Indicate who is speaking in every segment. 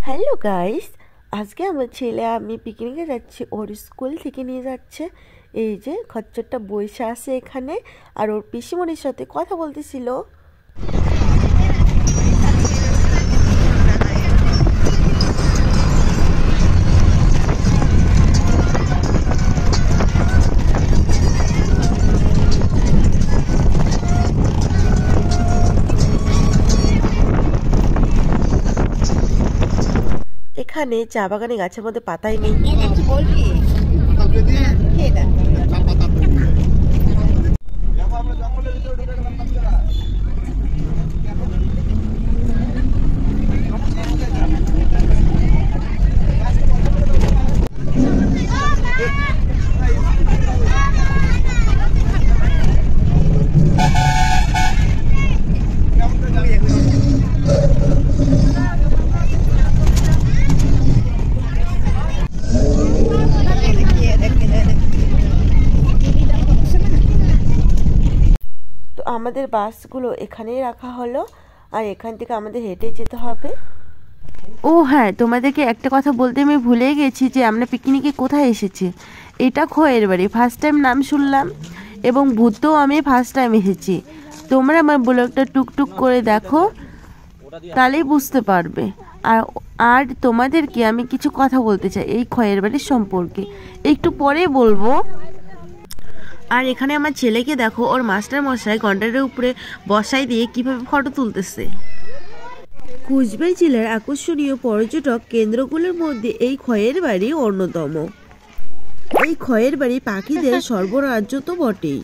Speaker 1: Hello guys, আজকে আমার ছেলে আমি পিকনিকে যাচ্ছি। ওর স্কুল থেকে নিয়ে যাচ্ছে। এই যে খচ্চরটা বসে আছে এখানে, আর ওর পিসিমণির সাথে কথা বলতেছিল। এখানে চা বাগানে গাছের মধ্যে পাতাই নেই। আমাদের বাসগুলো এখানেই রাখা হলো, আর এখান থেকে আমাদের হেঁটে যেতে হবে। ও হ্যাঁ, তোমাদেরকে একটা কথা বলতে আমি ভুলে গেছি যে আমরা পিকনিকে কোথায় এসেছি। এটা খোয়ের বাড়ি, ফার্স্ট টাইম নাম শুনলাম, এবং ভূতও আমি ফার্স্ট টাইম এসেছি। তোমরা আমার ব্লগটা টুকটুক করে দেখো, তাহলেই বুঝতে পারবে। আর তোমাদেরকে আমি কিছু কথা বলতে চাই এই খয়ের বাড়ির সম্পর্কে, একটু পরে বলবো। আর এখানে আমার ছেলেকে দেখো, ওর মাস্টার মশাই কন্ট্রাক্টরের উপরে বসাই দিয়ে কিভাবে ফটো তুলতেছে। কুচবিহার জেলার আকর্ষণীয় পর্যটক কেন্দ্রগুলোর মধ্যে এই খয়ের বাড়ি অন্যতম। এই খয়ের বাড়ি পাখিদের সর্বরাজ্য তো বটেই।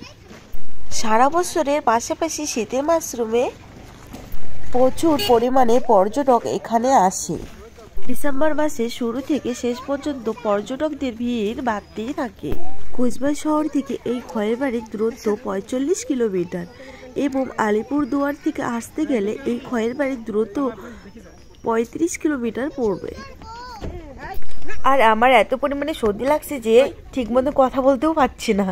Speaker 1: সারা বছরের পাশাপাশি শীতের মাশরুমে প্রচুর পরিমাণে পর্যটক এখানে আসে। ডিসেম্বর মাসে শুরু থেকে শেষ পর্যন্ত পর্যটকদের ভিড় বাড়তেই থাকে। কুচবিহার শহর থেকে এই খয়ের বাড়ির দূরত্ব ৪৫ কিলোমিটার, এবং আলিপুরদুয়ার থেকে আসতে গেলে এই খয়ের বাড়ির দূরত্ব ৩৫ কিলোমিটার পড়বে। আর আমার এত পরিমাণে সর্দি লাগছে যে ঠিক মতো কথা বলতেও পারছি না।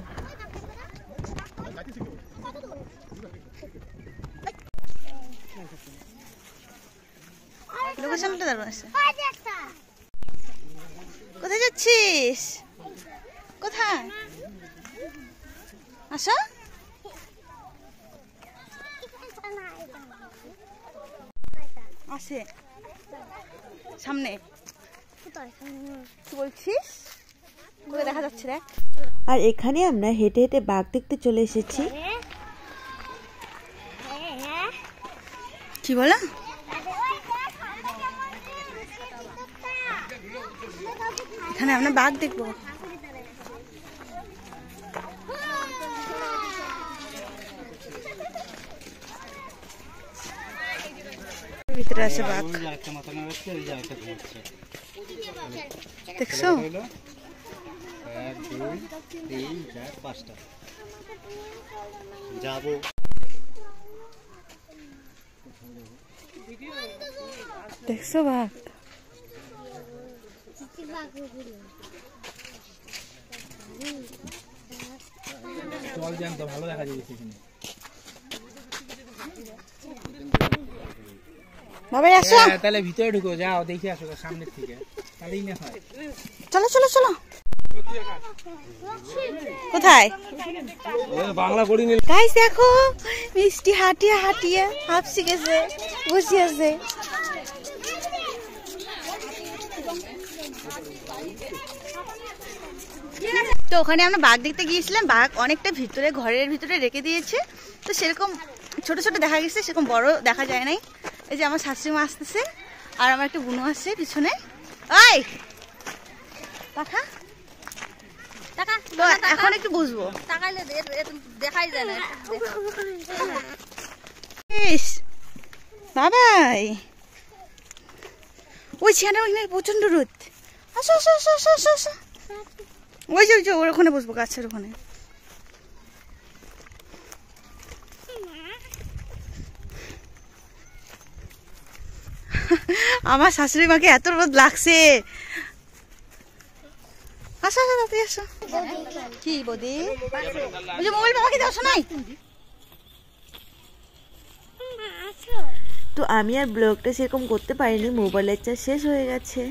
Speaker 1: কোথায় যাচ্ছিস? কোথায়? আসো। আসে সামনে। কি বলছিস? কোথায় দেখা যাচ্ছে রে? আর এখানে আমরা হেঁটে হেঁটে বাঘ দেখতে চলে এসেছি। কি বলো? এখানে আমরা বাঘ দেখবো। ভিতরে আছে বাঘ, দেখছো? দেখছো বাঘ? ভালো দেখা যাচ্ছে। বাবা আসো, তাহলে ভিতরে ঢুকো, যাও দেখে আসো সামনের থেকে, তাহলেই না হয়। চলো চলো চলো। কোথায়? বাংলা পড়ি নি। গাইস দেখো, মিষ্টি হাঁটিয়ে হাঁটিয়ে হাঁপসি গেছে, বসে আছে। তো ওখানে আমরা বাঘ দেখতে গিয়েছিলাম। বাঘ অনেকটা ভিতরে, ঘরের ভিতরে রেখে দিয়েছে, তো সেরকম ছোট ছোট দেখা গেছে, সেরকম বড় দেখা যায় নাই। এই যে আমার শাশুড়ি মা আসতেছে, আর আমার একটা বুনু আসছে পিছনে। ওই টাকা টাকা, তো এখন একটু বুঝবো, দেখাই যায় না। বাবাই ওই ছেলেটা ওইখানে প্রচন্ড রোদ। আসো আসো আসো আসো আসো আসো। ওই যে ওর ওখানে বসবো, গাছের ওখানে। আমার শাশুড়ি মাকে এত রোদ লাগছে। আসো আসো তাড়াতাড়ি আসো। কি বৌদি? ওই যে মোবাইল বাবাকে দাও, শোনাই। তো আমি আর ব্লগটা সেরকম করতে পারিনি, মোবাইলের চার্জ শেষ হয়ে গেছে।